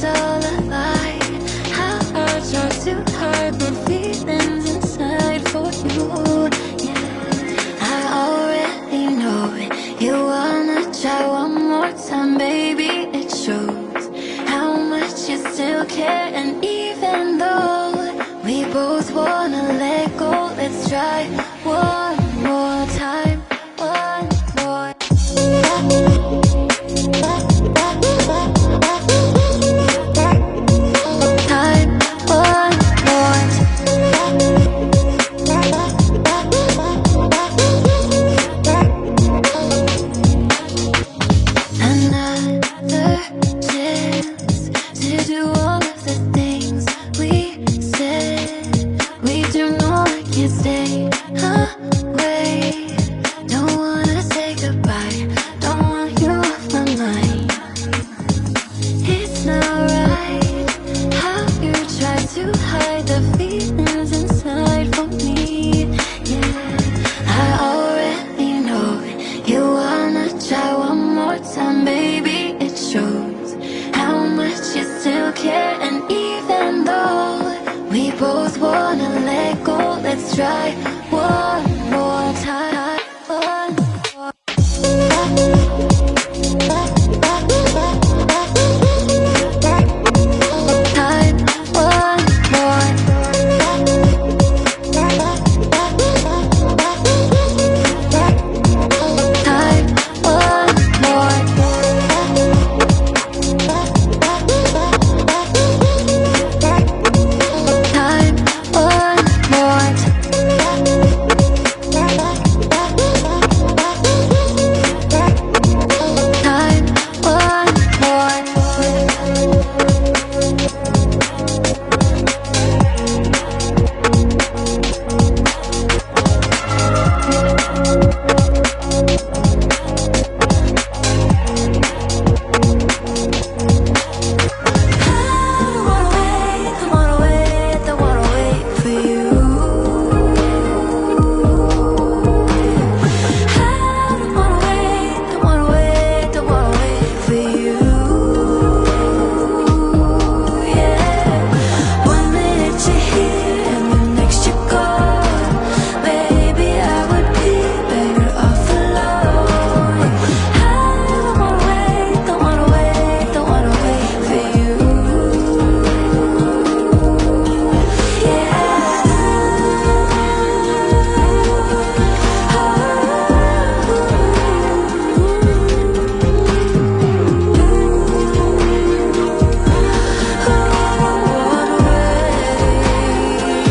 all a lie. How I try to hide my feelings inside for you. Yeah, I already know it. You wanna try one more time, baby. It shows how much you still care. And even though we both wanna let go, let's try one more time. One more time, one more. Another chance to do all of the things we said. We do know I can't stay away. Don't wanna say goodbye, don't want you off my mind. It's not right how you try to hide the feelings inside for me. Yeah, I already know it. You wanna try one more time, baby. It shows how much you still care. And even though we both wanna let go, let's try